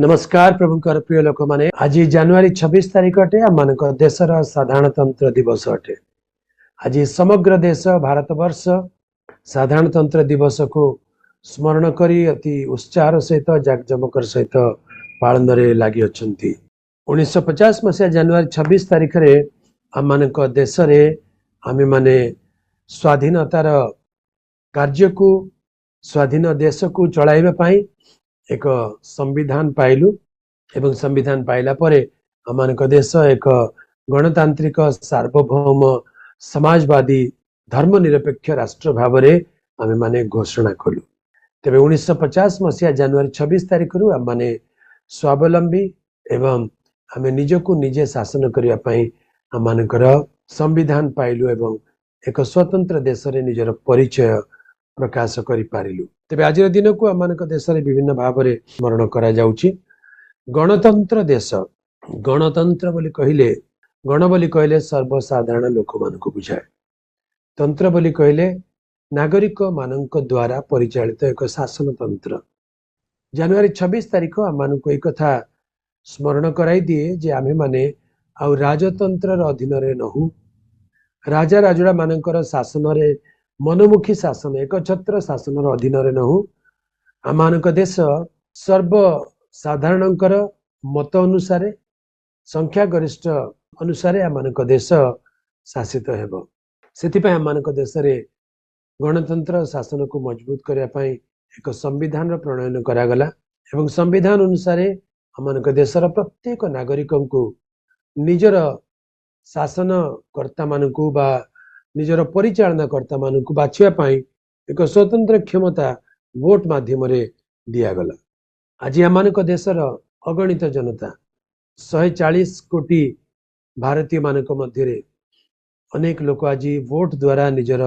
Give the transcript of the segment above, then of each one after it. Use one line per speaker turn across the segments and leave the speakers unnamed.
नमस्कार प्रभुकर प्रिय लोक माने आज जनवरी 26 तारिख अटे आम देशर साधारणतंत्र दिवस अटे। आज समग्र देश भारत वर्ष साधारणतंत्र दिवस को स्मरण करी अति उत्साह सहित जाकजमकर सहित पालन लगी अच्छा। 1950 मसीहा जनवरी 26 तारिख रे आम देश आम माने स्वाधीनतार कार्य को स्वाधीन देश को चलाइबा एक संविधान पाइलु एवं संविधान पाइला परे आम देश एक गणतांत्रिक सार्वभौम समाजवादी धर्मनिरपेक्ष राष्ट्र भाव में आम माने घोषणा कलु। तेरे 1950 मसीहा जनवरी 26 तारिख रु आम माने स्वावलंबी एवं आम निजको निजे शासन करने आम संविधान पाइलु एवं एक स्वतंत्र देश रे निजर परिचय प्रकाश करि पारिलु। तेबे आज दिन को आम देश विभिन्न भाव में स्मरण करा जाउछि। गणतंत्र देश गणतंत्र बोली कहले गण बोली कहले सर्वसाधारण लोक मान को बुझाए। तंत्र बोली कहले नागरिक मानक द्वारा परिचालित एक शासन तंत्र। जनवरी 26 तारिख आम को एक कथा स्मरण कराई दिए जे आमे माने आउ राजतंत्र अधीन रे नहु, राजा राजुड़ा मानकर शासन रे मनमुखी शासन एक छत्र शासन अधीन नहु। आम देश सर्वसाधारण मत अनुसार संख्या गरिष्ठ अनुसार आम देश शासित हेब। से आम देश गणतंत्र शासन को मजबूत करने एक संविधान प्रणयन करागला एवं संविधान अनुसार आम देशर प्रत्येक नागरिक को निजर शासनकर्ता मान बा निजर परिचालना कर्ता मान बाछिया एक स्वतंत्र क्षमता वोट माध्यम दिगला। आज आम देशर अगणित जनता 140 कोटी भारतीय मानक मध्य अनेक लोक आज वोट द्वारा निजर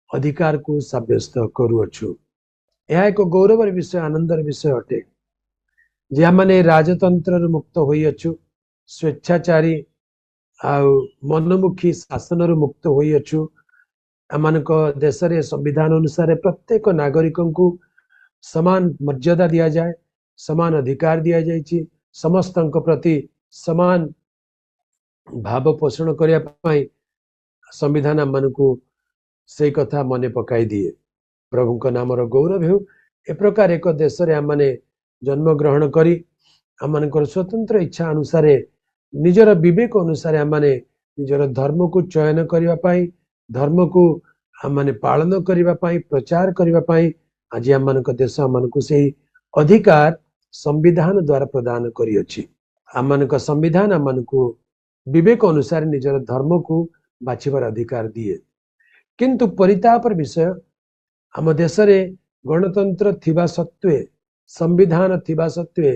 अधिकार को सब्यस्त करुअछु। यह एक गौरवर विषय आनंदर विषय अटे जे आम राजतंत्र मुक्त होइअछु, स्वेच्छाचारी मनमुखी शासन मुक्त होइअछु। आम देश रे संविधान अनुसार प्रत्येक नागरिक को समान मर्यादा दिया जाए, समान अधिकार दिया जाइछि, समस्त प्रति समान भाव पोषण करने संविधान आम से कथा मन पकाई दिए। प्रभु का नाम गौरव हो। ए प्रकार एक देश रे आम जन्म ग्रहण करी आम स्वतंत्र इच्छा अनुसार निजर विवेक अनुसार आम निजर धर्म को चयन करने, धर्म को आम पालन करने, प्रचार करने आज आम देश आम से अधिकार संविधान द्वारा प्रदान करिअछि। आम संविधान आम विवेक अनुसार निजर धर्म को बाछिबार अधिकार दिए। किंतु परितापर विषय आम देश रे गणतंत्र थिबा सत्वे, संविधान थिबा सत्वे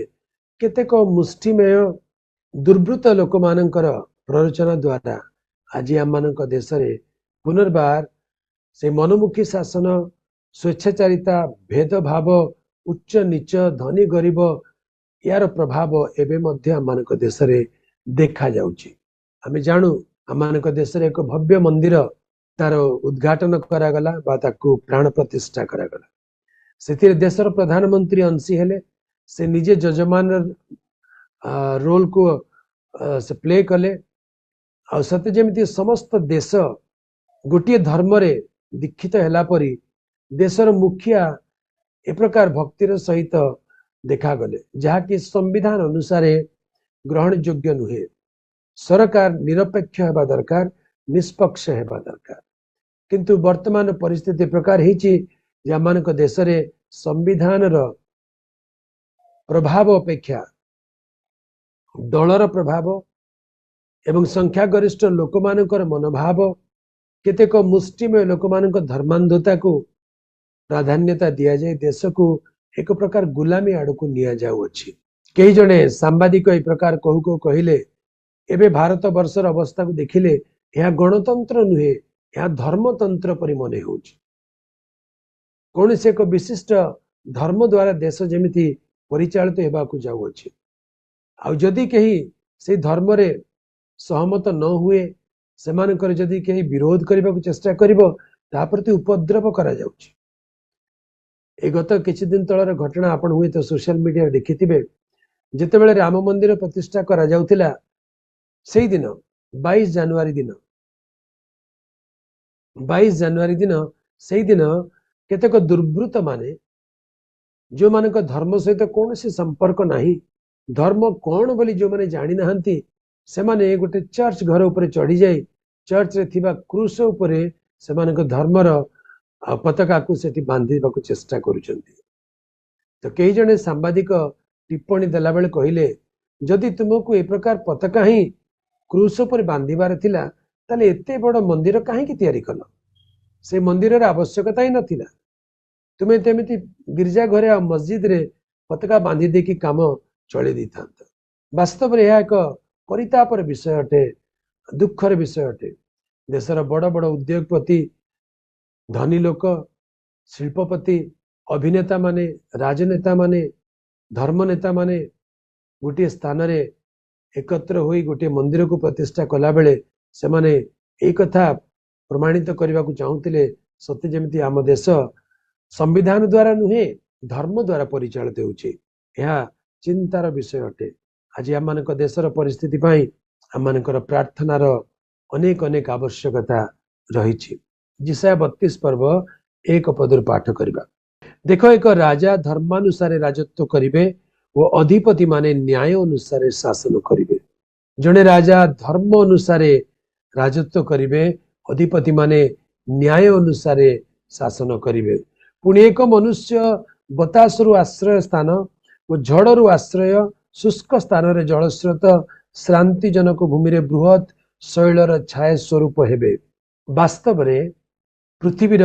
केतेक मुष्टिमेय दुर्वृत्त लोक मानकर प्ररोचना द्वारा आज आम देश रे पुनर्बार से मनमुखी शासन, स्वेच्छाचारिता, भेदभाव, उच्च नीच, धनी गरीब यार प्रभाव एवं मध्य आम देश रे देखा जाउछि। आमे जानू आम देश रे एक भव्य मंदिर तार उद्घाटन करागला बा ताकू प्राण प्रतिष्ठा करागला। से देशर प्रधानमंत्री अंशी हेले, से निजे जजमान रोल को से प्ले कले। आ सते जेमिति समस्त देश गोटे धर्म रे दीक्षित हैला परी देशर मुखिया ए प्रकार भक्तिर सहित देखा गले, जहाँकि संविधान अनुसार ग्रहण योग्य नुहे। सरकार निरपेक्ष हेबा दरकार, निष्पक्ष हेबा दरकार। किंतु वर्तमान परिस्थिति प्रकार हिची जे आमानक देश रे संविधान रो प्रभाव अपेक्षा दलर प्रभाव एवं संख्या गरिष्ठ लोक मानकर मनोभाव, केतेक मुष्टिमय लोक मानक धर्मांधता को प्राधान्यता दिया जाए देश को एक प्रकार गुलामी आड़ को निया जाउछि। कई जने सांबादिक ए प्रकार कहू को कहिले एबे भारत वर्षर अवस्था को देखिले यह गणतंत्र नुहे, यह धर्मतंत्र परि मने होछि। कौन से एक विशिष्ट धर्म द्वारा देश जेमिति परिचालित हेबा को जाउछि। आ जदि कहीं से धर्म रे सहमत न हुए, सेमानकर जदि कहीं विरोध करने को चेष्टा करिबो ता प्रति उपद्रव करा जाउछि। ए गत किछि दिन तळर घटना आपण हुए तो सोशल मीडिया देखिथिबे ଯେତେବେଳେ ରାମ ମନ୍ଦିର ପ୍ରତିଷ୍ଠା କରାଯାଉଥିଲା ସେଇ ଦିନ 22 ଜାନୁଆରୀ ଦିନ 22 ଜାନୁଆରୀ ଦିନ ସେଇ ଦିନ କେତେକ ଦୁର୍ବୃତ୍ତ ମାନେ ଯୋଉମାନଙ୍କ ଧର୍ମ ସହିତ କୌଣସି ସମ୍ପର୍କ ନାହିଁ, ଧର୍ମ କଣ ବୋଲି ଯୋଉମାନେ ଜାଣି ନାହାନ୍ତି, ସେମାନେ ଗୋଟେ ଚର୍ଚ୍ଚ ଘର ଉପରେ ଚଢି ଯାଇ ଚର୍ଚ୍ଚରେ ଥିବା କ୍ରୁଶ ଉପରେ ସେମାନଙ୍କ ଧର୍ମର ପତାକାକୁ ସେଠି ବାନ୍ଧିବାକୁ ଚେଷ୍ଟା କରୁଛନ୍ତି। ତ କେହି ଜଣେ ସାମ୍ବାଦିକ ଟିପ୍ପଣୀ ଦେଲା ବେଳେ କହିଲେ, ଯଦି ତୁମକୁ ଏ ପ୍ରକାର ପତାକା ହିଁ କ୍ରୁଶ ଉପରେ ବାନ୍ଧିବାର ଥିଲା ତାହେଲେ ଏତେ ବଡ ମନ୍ଦିର କାହିଁକି ତିଆରି କଲ? ସେ ମନ୍ଦିରର ଆବଶ୍ୟକତା ହିଁ ନଥିଲା। ତୁମେ ତେମିତି ଗିର୍ଜା ଘରେ ଆଉ ମସଜିଦରେ ପତାକା ବାନ୍ଧି ଦେଇକି କାମ ଚଳେଇ ଦେଇଥାନ୍ତ। ବାସ୍ତବରେ ଏହା ଏକ ପରିତାପର ବିଷୟ ଅଟେ, ଦୁଃଖର ବିଷୟ ଅଟେ। ଦେଶର ବଡ ବଡ ଉଦ୍ୟୋଗପତି, ଧନୀ ଲୋକ, ଶିଳ୍ପପତି, ଅଭିନେତା ମାନେ, ରାଜନେତା ମାନେ, ଧର୍ମ ନେତା ମାନେ ଗୋଟିଏ ସ୍ଥାନରେ एकत्र होई गोटे मंदिर को प्रतिष्ठा कला बेले सेमाने एक कथा प्रमाणित करने को चाहूले, सत्य जमी आम देश संविधान द्वारा नुहे धर्म द्वारा परिचालित होउछि। यह चिंतार विषय अटे। आज आम देशर परिस्थिति आम प्रार्थनार अनेक अनेक आवश्यकता रही। जिसाया 32 पर्व 1 पदर पाठ करबा। देख, एक राजा धर्मानुसार राजत्व करिवे वो अधिपति माने न्याय अनुसार शासन करिवे। जने राजा धर्म अनुसार राजत्व करिवे, अधिपति माने न्याय अनुसार शासन करिवे। पुणी एक मनुष्य बतासरु आश्रय स्थान वो झड़रु आश्रय शुष्क स्थान रे जलस्रोत श्रांतिजनक भूमि रे बृहत शैलर छाया स्वरूप हेबे। वास्तव रे पृथ्वीर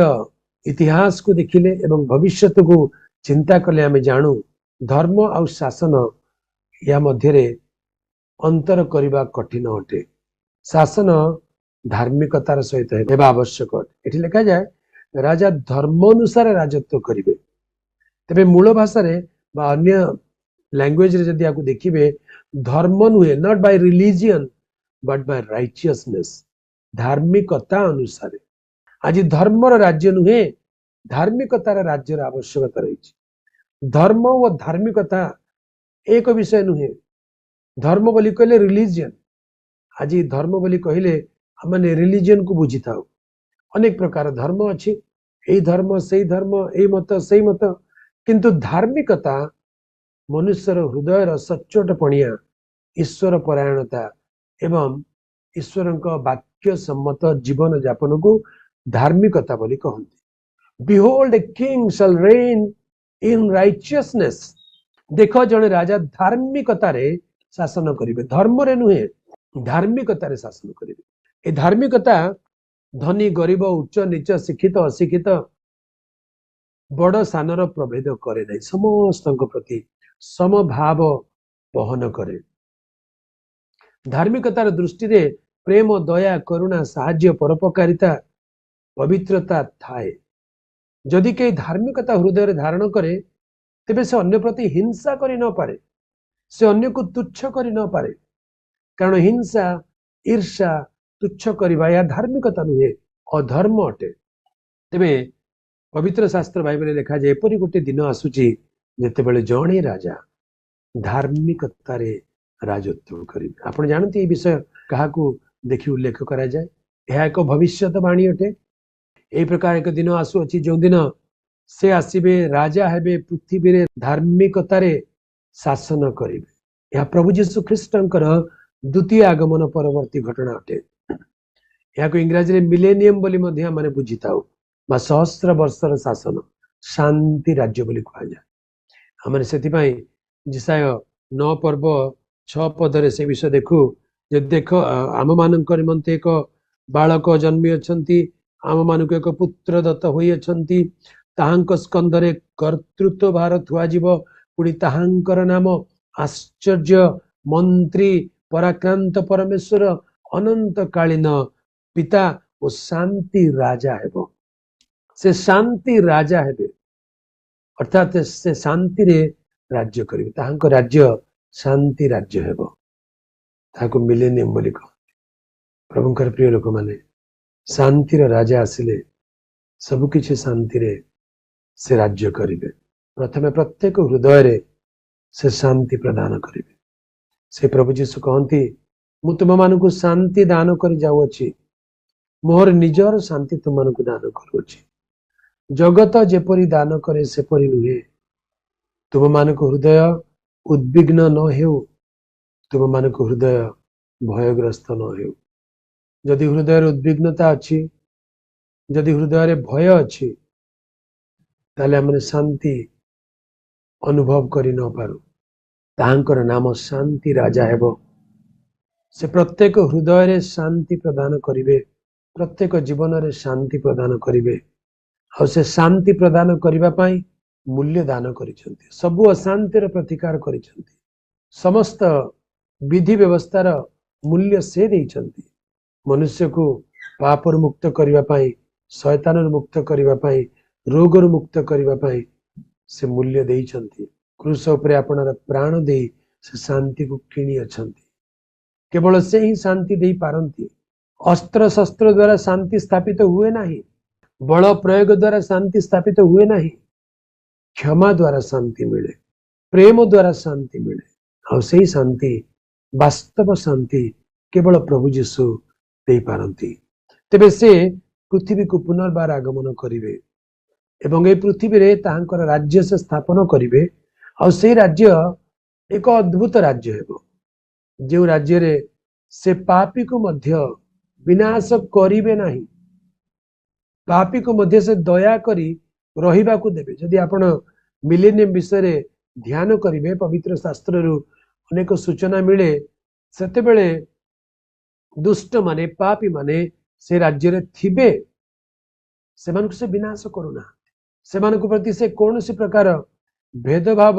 इतिहास को देखिले एवं भविष्यत को चिंता कले आमे जानू धर्म आउ शासन या मध्यरे अंतर करबा कठिन अटे। शासन धार्मिकतार सहित हेबा आवश्यक अटे। एठी लिखा जाए राजा धर्म अनुसार राजत्व करिवे। तबे मूल भाषा रे बा अन्य लैंग्वेज रे जदि आकु देखिबे, धर्म नुहे not by religion but by righteousness, धार्मिकता अनुसार। आज धर्मर राज्य नुहे, धार्मिकतार राज्यर आवश्यकता रही। धर्म व धार्मिकता एक विषय नुहे। धर्म बोली कहले रिलीजियन, आज धर्म बोली कहले हमने रिलीजियन को बुझी थाउ। अनेक प्रकार धर्म अच्छी, यही धर्म से धर्म, यही मत से मत, किंतु धार्मिकता मनुष्यर हृदयर सच्चोट पणिया, ईश्वर परायणता एवं ईश्वर वाक्य सम्मत जीवन यापन को धार्मिकता बोली कहते। Behold a king shall reign in righteousness. देख, जने राजा धार्मिकता रे शासन करिवे, धर्म रे नुहे, धार्मिकता रे शासन करिवे। ए धार्मिकता धनी गरीब, उच्च नीच, शिक्षित अशिक्षित, बड़ सानर प्रभेद करे नहीं, समस्त प्रति समभाव बहन करे। धार्मिकतार दृष्टि रे प्रेम, दया, करुणा, साहाय्य, परोपकारिता, पवित्रता थाए। जदि के धार्मिकता हृदय धारण करे तेबे से अन्य प्रति हिंसा करि न पारे, से अन्य को तुच्छ करि न पारे। कारण हिंसा, ईर्षा, तुच्छ करवा या धार्मिकता नुहे, अधर्म अटे। तेबे पवित्र शास्त्र बाइबल लिखा जाए एपरि गोटे दिन आसुची जेतेबेले जणे राजा धार्मिकता रे राजत्व करिवे। आपण जानते ए विषय काहाकू देखि उल्लेख करा जाए, यह एक भविष्यवाणी अटे। ए प्रकार एक दिन आसु अछि जो दिन से आसीबे, राजा हेबे, पृथ्वी रे धार्मिकता रे शासन करिवे। यह प्रभु यीशु ख्रीष्टंकर द्वितीय आगमन परवर्ती घटना अटे। यह को इंग्रजी रे मिलेनियम बोली मध्य माने बुझी थाउ, बा सहस्र वर्षर शासन, शांति राज्य बोली कहा जाए। हमने सेति पई जिसाय 9 पर्व 6 पदरे से विषय देखु जे देख आम मानकर निमंते एक बालक जन्मी अछंती, आम मानक एक पुत्र दत्त होई अछंती, ताहांक स्कंदरे कर्तृत्व भार थुआ जीव, पुणी ताहांकर नाम आश्चर्य, मंत्री, पराक्रांत परमेश्वर, अनंत कालीन पिता और शांति राजा हेबो। से शांति राजा हेबे अर्थात से शांति रे राज्य करिवे। ताहांक राज्य शांति राज्य हेबो, ताहाको मिलेनियम बोली कहते। प्रभुंकर प्रिय लोक माने शांतिर राजा आसिले सब किछि शांति रे से राज्य करिवे। प्रथमे प्रत्येक हृदय रे से शांति प्रदान करिवे। से प्रभु जीशु कहती मु तुम मानकु शांति दान कर जाऊँगी, मोर निजर शांति तुम मानकु दान करुँची। जगत जेपरी दान करे सेपरी नुहे। तुम मानक हृदय उद्विग्न न हेउ, तुम मानक हृदय भयग्रस्त न हेउ। जदि हृदय उद्विग्नता अच्छी, जदि हृदय भय अच्छी, ताले हमने शांति अनुभव करि न पारू। तांकर नाम शांति राजा हेबो। से प्रत्येक हृदय रे शांति प्रदान करिवे, प्रत्येक जीवन रे शांति प्रदान करिवे। और से शांति प्रदान करिबा पाई मूल्य दान करिसेंती। सबु अशांतिर प्रतिकार करिसेंती। समस्त विधि व्यवस्थार मूल्य से देइसेंती। मनुष्य को पापर मुक्त करिबा पाई, शैतान मुक्त करिबा पाई, रोगर मुक्त करिबा पाई से मूल्य देइसेंती। क्रूस उपरे आपणार प्राण दे से शांति को किणी अछंती। केवल से ही शांति दे पारंती। अस्त्र शस्त्र द्वारा शांति स्थापित हुए नहीं, बल प्रयोग द्वारा शांति स्थापित हुए नहीं। क्षमा द्वारा शांति मिले, प्रेम द्वारा शांति मिले। और सही शांति, वास्तव शांति केवल प्रभु जीशु दे पारंती। तेबे से पृथ्वी को पुनर्बार आगमन करिवे एवं ए पृथ्वी रे तांकर राज्य से स्थापन करिवे। और से राज्य एक अद्भुत राज्य हेबो, जो राज्य रे से पापी को मध्य विनाश करिवे नहीं, पापी को मध्य से दया करी रहिबा को देबे। जदि आपण मिलेनियम विषय ध्यान करिवे, पवित्र शास्त्र रु अनेक सूचना मिले। सेते बेले दुष्ट माने, पापी माने से राज्य रे थिबे, सेमान को से विनाश करुना, सेमान को प्रति से कौन सी प्रकार भेदभाव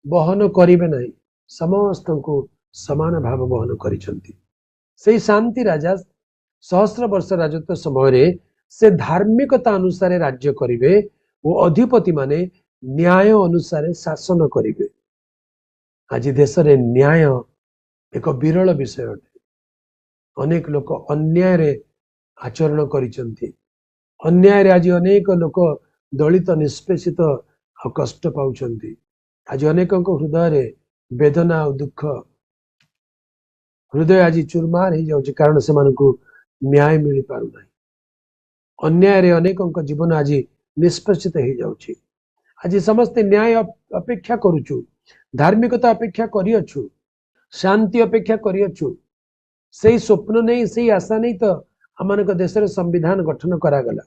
बहन करिवे नहीं, समस्त को समान भाव बहन करिसेंती। से शांति राजा सहस्र वर्ष राजत्व समय रे से धार्मिकता अनुसार राज्य करिवे वो अधिपति माने न्याय अनुसार शासन करिवे। आज देश रे न्याय एक विरल विषय अटे। अनेक लोक अन्याय रे आचरण करिसेंती। अन्याय रे आज अनेक लोक दलित निष्पेषित और कष्ट पाउछंती। आज अनेक हृदय रे वेदना और दुख, हृदय आज चुरमार हो जाउछि, कारण से मानकु न्याय मिल पारु नाही। अन्याय रे अनेक जीवन आज निष्पेषित हो जाउछि। आज समस्ते न्याय अपेक्षा करूछु, धार्मिकता अपेक्षा करियछु, शांति अपेक्षा करियछु। सेही स्वप्न नहीं, सेही आशा नहीं तो आमानक देश रे संविधान गठन करागला।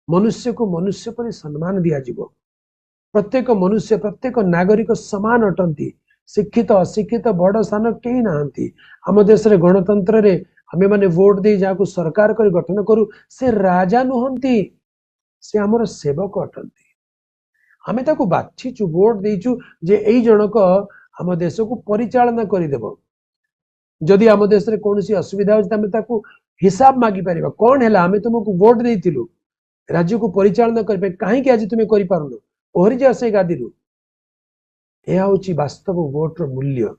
मनुष्य को मनुष्य पर सम्मान दिया जिवो। प्रत्येक मनुष्य, प्रत्येक नागरिक समान अटंती। शिक्षित अशिक्षित बड़ सान कहीं नाहंती। आम देश रे गणतंत्र रे आमे माने वोट दे जाको सरकार कर गठन करू, से राजा नुहंती, से आमर सेवक अटंती। आमे ताको बाछीचु, वोट देइचु जे एई जनक आम देश को परिचालना करिदेबो। जदि आम देश रे कोनोसी असुविधा होय तामे ताको हिसाब मागी परिबा। कोन हैला आमे तुमको वोट देइतिलु राज्य को परिचालना करबे, काहे कि आज तुमे करि पारुनो, ओहरि जे आसे गादीरु। यह हूँ वास्तव वोटर मूल्य,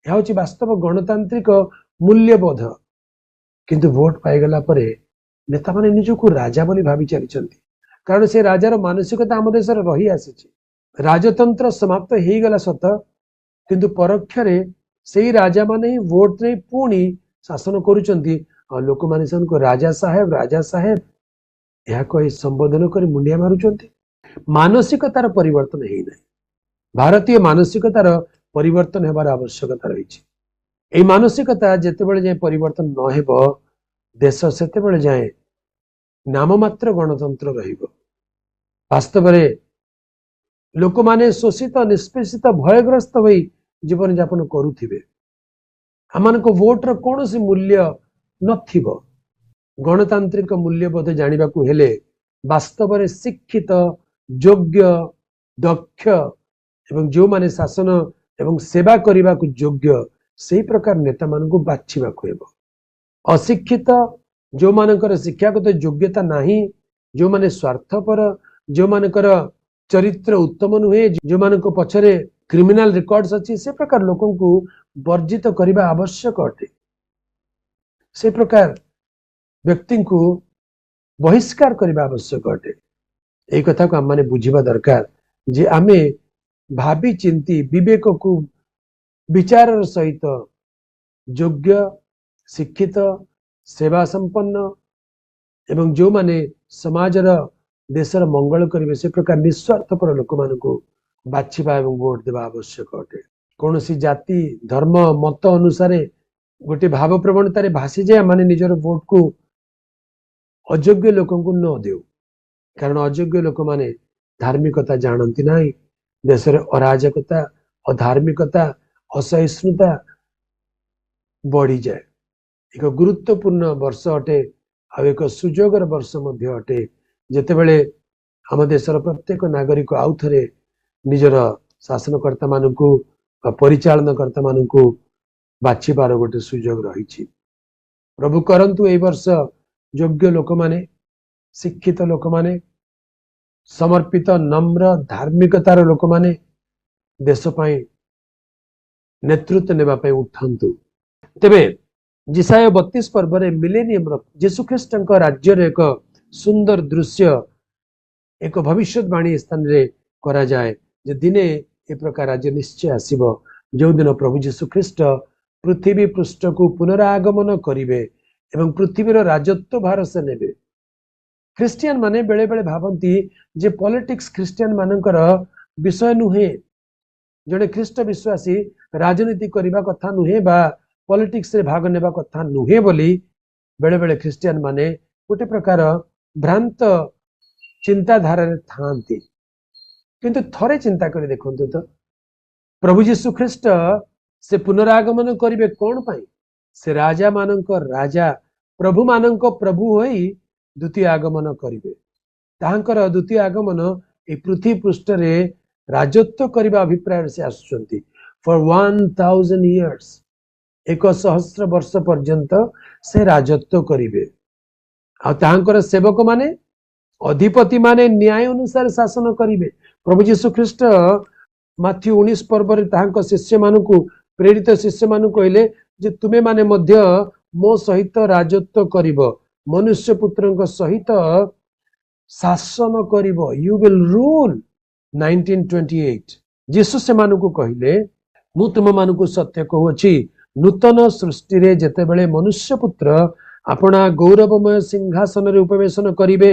यह हूँ वास्तव गणतांत्रिक मूल्यबोध। किंतु वोट पाईगला परे नेता माने निजको राजा बोली भावी चली, कारण से राजार मानसिकता आम देश रही आसी। राजतंत्र समाप्त हो गला सत, किंतु परोक्ष रे सेही राजा माने ही वोट नहीं पुणी शासन करुचंती। और लोक माने को राजा साहेब, राजा साहेब यह कही संबोधन कर मुंडिया मारुचंती। मानसिकतार परिवर्तन है नहीं। भारतीय मानसिकतार परिवर्तन हेबार आवश्यकता रही। मानसिकता जेतेबेले जाए परिवर्तन न हेबो, देश सेतेबेले जाए नाममात्र गणतंत्र रहिबो। वास्तव रे लोक माने शोषित निष्पेषित भयग्रस्त होई जीवन यापन करुथिबे। आमानको वोटर कौन सी मूल्य नथिबो। गणतांत्रिक मूल्यबोध जानिबाकू हेले वास्तव रे शिक्षित, योग्य, दक्ष एवं जो माने शासन एवं सेवा करने को योग्य से प्रकार नेता मानू बाछा हेबो। अशिक्षित जो मानकर शिक्षागत योग्यता नहीं, जो माने स्वार्थपर, जो मानकर चरित्र उत्तम नुहे, जो मान पछरे क्रिमिनाल रिकॉर्ड्स अच्छी, से प्रकार लोकों को वर्जित करने आवश्यक अटे। से प्रकार व्यक्ति को बहिष्कार करने आवश्यक अटे। एक कथा को आम माने बुझिबा दरकार जे आमे भावी चिंती विवेक को विचार सहित योग्य शिक्षित सेवा संपन्न एवं जो माने समाजर देशर मंगल करेंगे से प्रकार निस्वार्थपर लोक मानू बाछिबा एवं वोट देवा आवश्यक अटे। कौन सी जाति धर्म मत अनुसार गोटे भाव प्रवणतार भासी जाए माने निजर वोट को अयोग्य लोक न देव, कारण अयोग्य लोक माने धार्मिकता जानती ना, देश अराजकता अधार्मिकता असहिष्णुता बढ़ी जाए। एक गुरुत्वपूर्ण वर्ष अटे आ एक सुजोगर वर्ष मध्य अटे जेतेबेले आम देशर प्रत्येक नागरिक आउ थे निजर शासनकर्ता मानू परिचालनकर्ता मानू बाछिबार गोटे सुजोग रही। प्रभु करंतु ए वर्ष योग्य लोक माने शिक्षित लोक माने समर्पित नम्र धार्मिकतार लोक माने देश पाई नेतृत्व नेबा पाई उठंतु। तेबे जिसाय 32 पर्व रे मिलेनियम जीशुख्रीष्ट राज्य रे एक सुंदर दृश्य एक भविष्यवाणी स्थान रे करा जाए जे दिने ए प्रकार राज्य निश्चय आसीबो जो दिन प्रभु जीशुख्रीष्ट पृथ्वी पृष्ठ को पुनरागमन करिवे एवं पृथ्वीर राजत्व भार से नेबे। ख्रिस्टियन माने बेले बेले भावंती जे पॉलिटिक्स ख्रिस्टियन मानकर विषय नुहे, जड़े ख्रिस्ट विश्वासी राजनीति करने कथा नुहे बा पॉलिटिक्स रे भाग नेबा कथा नुहे बोली बेले बेले ख्रिस्टियन माने गोटे प्रकार भ्रांत चिंताधारा थांती। किंतु थरे चिंता कर देखंतु तो प्रभु जीशु ख्रिस्ट से पुनरागमन करिवे कौन पाई? से राजा मानक राजा प्रभु मानक प्रभु होई द्वितीय आगमन करिवे। तांकर द्वितीय आगमन ए पृथ्वी पृष्ठ रे राजत्व करबा अभिप्राय से आसुचंती। फॉर 1000 इयर्स 1000 वर्ष पर्यंत से राजत्व करिवे। आ तांकर सेवक माने अधिपति माने न्याय अनुसार शासन करिवे। प्रभु जीशु ख्रिस्ट माथ्यू 19 पर्व रे तांको शिष्य मानकु प्रेरित शिष्य मानकु कहले जे तुमे माने मध्य मो सहित राजत्व करिवो, मनुष्य पुत्रଙ୍କ सहित शासन करिवो, यू विल रूल। 1928 जीसु से मानकु कहले मु तुम मानकु सत्य कहूछि नूतन सृष्टि रे जेतेबेले मनुष्य पुत्र अपना गौरवमय सिंहासन रे उपवेशन करिवे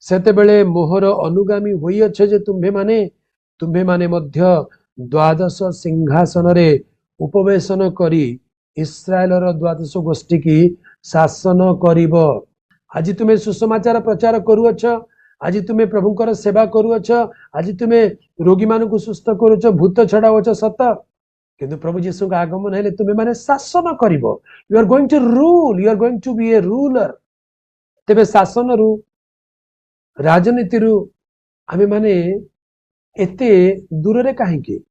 सेतेबेले मोहर अनुगामी होइअछ जे तुम्भे माने मध्य द्वादश सिंहासन रे उपवेशन करी इस्राएलर द्वादश गोष्ठी की शासन करिब। आज तुम्हें सुसमाचार प्रचार करुअछ, आज तुम्हें प्रभुकर सेवा करुअछ, आज तुम्हें रोगी मानकु सुस्थ करुअछ, भूत छड़ाउछ सत, किंतु प्रभु जीशु का आगमन हेले तुम्हें माने शासन करिब। You are going to rule, you are going to be a ruler. तेबे शासन रु राजनीति रु आमे माने एते दूर रे काहेकि?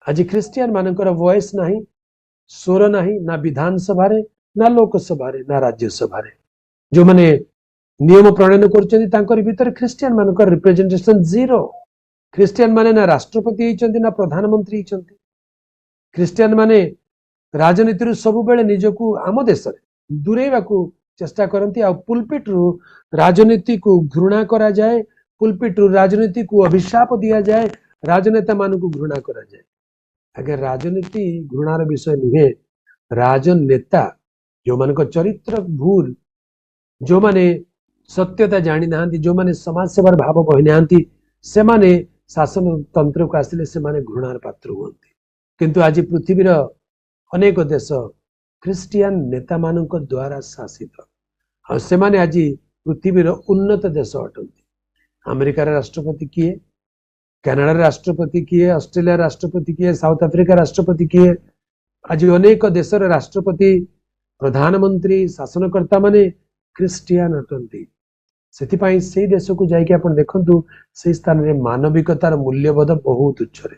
आज ख्रिस्टियन मानकर वॉइस नहीं, स्वर नहीं, ना विधानसभा रे ना लोकसभा रे ना राज्यसभा रे। जो माने नियम प्रणयन करछन्ती तांकर भीतर ख्रिस्टियन मानकर रिप्रेजेंटेशन जीरो। ख्रिस्टियन माने ना राष्ट्रपति होइछन्ती ना प्रधानमंत्री होइछन्ती। ख्रिस्टियन माने राजनीति रु सब बेले निजकु आम देश रे दूरेबाकू चेष्टा करती। आ पुलपिट रु राजनीति को घृणा करा जाए, पुलपिट रु राजनीति को अभिशाप दिया जाए, राजनेता मानकु घृणा करा जाए। अगर राजनीति घृणार विषय नुहे, राजनेता जो मान चरित्र भूल, जो माने सत्यता जानी ना, जो माने समाज सेवार भाव बही ना, से माने शासन तंत्र को आसिले से माने घृणार पात्र हुअन्ति। किंतु आज पृथ्वीर अनेक देश ख्रिस्टियन नेता मानक द्वारा शासित, आ से माने आज पृथ्वीर उन्नत देश अटंती। अमेरिकार राष्ट्रपति किए, कनाडा राष्ट्रपति किए, ऑस्ट्रेलिया राष्ट्रपति किए, साउथ अफ्रिका राष्ट्रपति किए, आज अनेक देशर राष्ट्रपति प्रधानमंत्री शासनकर्ता माने ख्रिस्टियन अटंती। सेथिपाई से देश को जाइके आपण देखंतु से स्थान रे मानविकतार मूल्यबोध बहुत उच्च रे,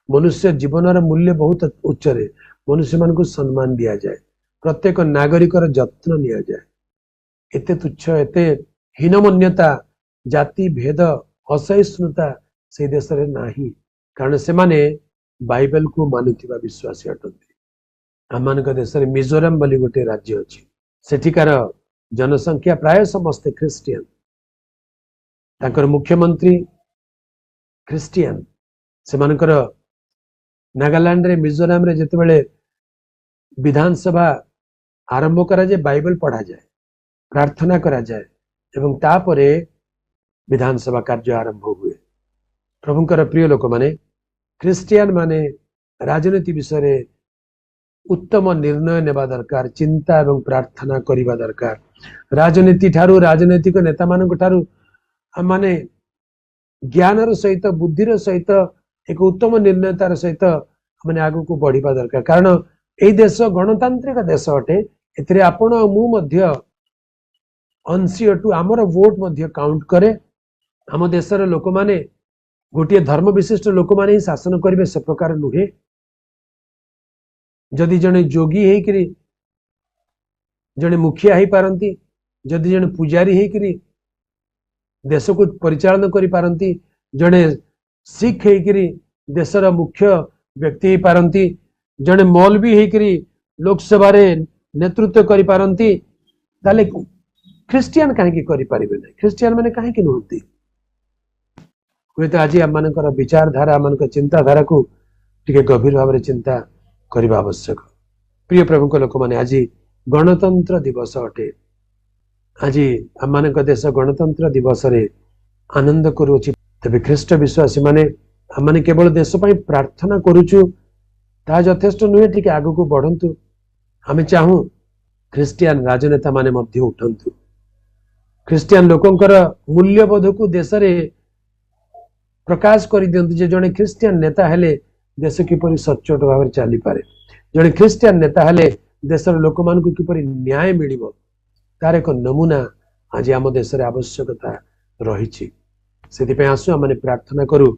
मनुष्य जीवनर मूल्य बहुत उच्च रे, मनुष्य मान को सम्मान दिया जाए, प्रत्येक नागरिकर जत्न निया जाए। एते तुच्छ एते हीनमन्यता जाति भेद असहिष्णुता से देश रे नाही, कारण से माने बाइबल को मानुथिबा विश्वासी अटंती। आमान देश रे मिजोरम बोली गोटे राज्य अछि, सेठिकार जनसंख्या प्राय समस्ते ख्रिस्टियन, ताकर मुख्यमंत्री ख्रिस्टियन, सेमानकर नागालैंड रे मिजोराम रे जेतेबेले विधानसभा आरंभ करा जाए बाइबल पढ़ा जाए प्रार्थना करा जाए एवं तापरे विधानसभा कार्य आरंभ हुए। प्रभुंकर प्रिय लोक माने क्रिस्टियन माने राजनीति विषय रे उत्तम निर्णय नेबा दरकार चिंता एवं प्रार्थना करिबा दरकार। राजनीति ठारू राजनीतिक नेता मानक ठारू माने ज्ञानर सहित बुद्धिर सहित एक उत्तम निर्णयतार सहित माने आगु को बढ़िबा दरकार। कारण एई देश गणतांत्रिक देश अटे एथिरे आपण मु मध्य अंशी अटू आमर वोट मध्य काउंट करे। आम देशर लोक माने गोटे धर्म विशिष्ट लोक माने ही शासन करिवे से प्रकार नुहे। जदि जने जोगी हेकरी जने मुखिया ही पारंती जदि जने पुजारी हेकरी देश को परिचालन करि पारंती जने सिख हेकरी देशर मुख्य व्यक्ति ही पारंती जने मौलवी हेकरी लोकसभा रे नेतृत्व करि पारंती ताले क्रिस्टियन काहे करि पारिबे नै। क्रिस्टियन माने काहे कि नहंती हुए तो आज आम मानकर विचारधारा आम चिंताधारा को टिके गभीर भाव में चिंता करने आवश्यक। प्रिय प्रभु को लोक मैंने आज गणतंत्र दिवस अटे। आज आम मान देश गणतंत्र दिवस रे आनंद करुछि। तबे ख्रीष्ट विश्वासी माने आम माने केवल देश पई प्रार्थना करूछु ता यथेष्ट नुहे। टिके आगु को बढ़ंतु। आमे चाहू ख्रिस्टियन राजनेता माने मध्य उठंतु। ख्रिस्टियन लोकंकर मूल्यबोध को देश रे प्रकाश कर दियंतु जे जने ख्रिस्टियन नेता हेले देश किपरि सच्चोट भाव चली पारे। जने ख्रिस्टियन नेता हेले देशर लोक मान को किपरि न्याय मिलिबो तार एक नमूना आज आम देश रे आवश्यकता रही। से आसु आम प्रार्थना करू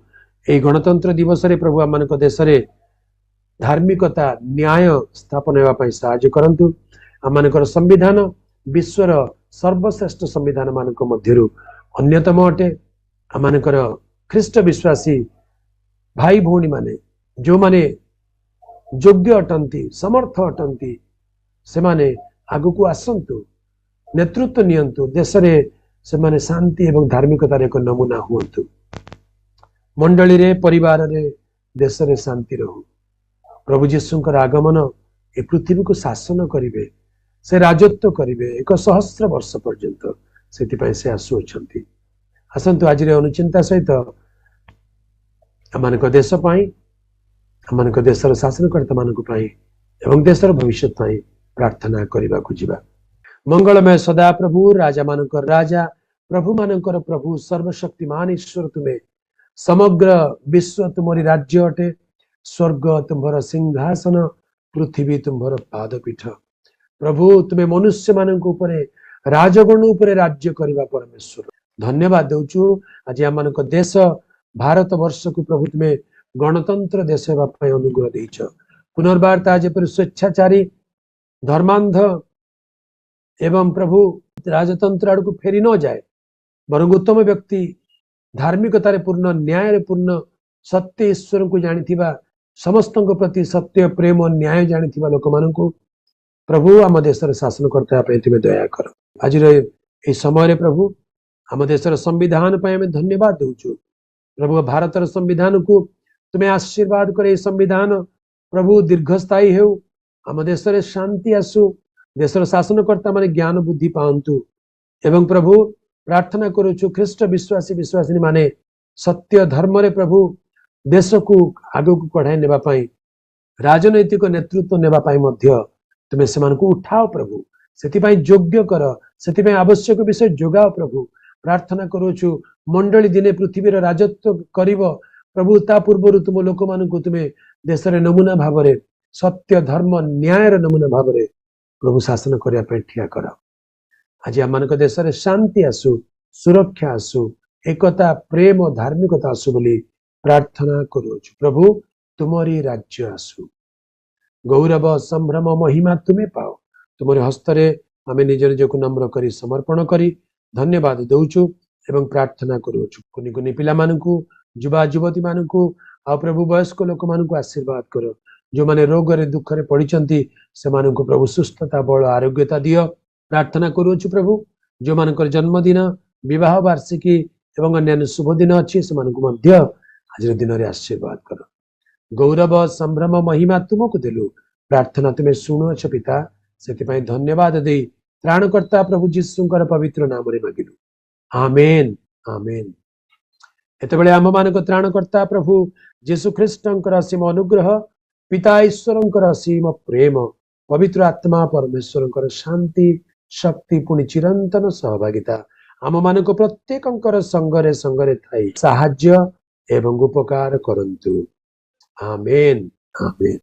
ए गणतंत्र दिवस रे प्रभु आम देश रे धार्मिकता न्याय स्थापन होगा पाई साहाय्य करंतु। आम संविधान विश्वर सर्वश्रेष्ठ संविधान मानक मध्यरु अन्यतम अटे। आम ख्रीष्ट विश्वासी भाई भौणी माने जो माने योग्य अटंती समर्थ अटंती से माने आगु को आसंतु नेतृत्व नियंतु देश रे से माने शांति एवं धार्मिकतार एक नमूना हुंतु। मंडली रे परिवार रे देश रे शांति रहू। प्रभु जीशुंकर आगमन ए पृथ्वी को शासन करिवे से राजत्व करिवे 1,000 वर्ष पर्यंत सेति से आसु अछंती। आसंतु आज रे अनुचिंता सहित आम देश आम देशर शासनकर्ता मान एवं देशर भविष्य प्रार्थना करने को जीवा। मंगलमय सदा प्रभु राजा मानकर राजा प्रभु मानकर प्रभु सर्वशक्तिमान ईश्वर तुम्हें समग्र विश्व तुमरी राज्य अटे। स्वर्ग तुम्हार सिंहासन पृथ्वी तुम्हार पादपीठ। प्रभु तुम्हें मनुष्य मान राजगण उपर राज्य करने परमेश्वर धन्यवाद देउछु। आज आम देश भारत वर्ष को प्रभु तुम्हें गणतंत्र देश अनुग्रह देइछ। पुनर्वार्ता जेपरि स्वेच्छाचारी धर्मांध एवं प्रभु राजतंत्र आड़ को फेरी न जाए बर उत्तम व्यक्ति धार्मिकतार पूर्ण न्याय पूर्ण सत्य ईश्वर को जानिथिबा समस्त प्रति सत्य प्रेम और न्याय जानिथिबा लोक मानकु प्रभु आम देशर शासन करता तुम्हें दया कर। आज समय प्रभु आम देशर संविधान आम धन्यवाद देउछु। प्रभु भारतर संविधान को तुम्हें आशीर्वाद करे। संविधान प्रभु दीर्घस्थायी हो आम देश रे शांति आसु देशर शासनकर्ता माने ज्ञान बुद्धि पांतु एवं प्रभु प्रार्थना करूछु ख्रीष्ट विश्वासी विश्वासिनी माने सत्य धर्म रे प्रभु देश को आगु को कढ़ाई नेबा पाई राजनैतिक नेतृत्व नेबा पाई मध्य तुम्हें सेमान को उठाओ प्रभु। सेतिपाई योग्य कर सेतिपाई आवश्यक विषय जोगाओ प्रभु। प्रार्थना करूछु मंडली दिने पृथ्वी राजत्व करिवो प्रभु ता पूर्व तुम लोक मान तुम्हें देश रे नमूना भाव रे सत्य धर्म न्याय नमूना भाव रे प्रभु शासन करने ठिया कर। आज आम देश रे शांति आसु सुरक्षा आसु एकता प्रेम और धार्मिकता आसु बोली प्रार्थना करूछु। प्रभु तुमरी राज्य आसु गौरव संभ्रम महिमा तुम्हें पाओ। तुमरे हस्तरे आम निज निज को नम्र करी समर्पण करी धन्यवाद दौचु एवं प्रार्थना करूछु। कुनि कुनि पिला मानकु युवा युवती मानकु आ प्रभु वयस्क लोक मानकु आशीर्वाद करो। जो माने रोग रे दुख रे पड़िचंती से मानकु प्रभु सुस्थता बल आरोग्यता दियो प्रार्थना करूछु। प्रभु जो मानकर जन्मदिन विवाह वार्षिकी एवं अन्य शुभ दिन अच्छी से मानकु मध्य आज दिन रे आशीर्वाद कर। गौरव संभ्रम महिमा तुमको देलु, प्रार्थना तुम्हें शुणुअछ पिता, से धन्यवाद दे त्राणकर्ता प्रभु जीशुंकर पवित्र नाम रे मागिलु, आमेन आमेन। एतबेले आम मानक त्राणकर्ता प्रभु जीशु ख्रीष्टंकर असीम अनुग्रह, पिता ईश्वरंकर असीम प्रेम, पवित्र आत्मा परमेश्वरंकर शांति शक्ति पुनि चिरंतन सहभागिता आम मानक प्रत्येकंकर संगरे संगरे थाई साहाय्य एवं उपकार करंतु, आमेन आमेन।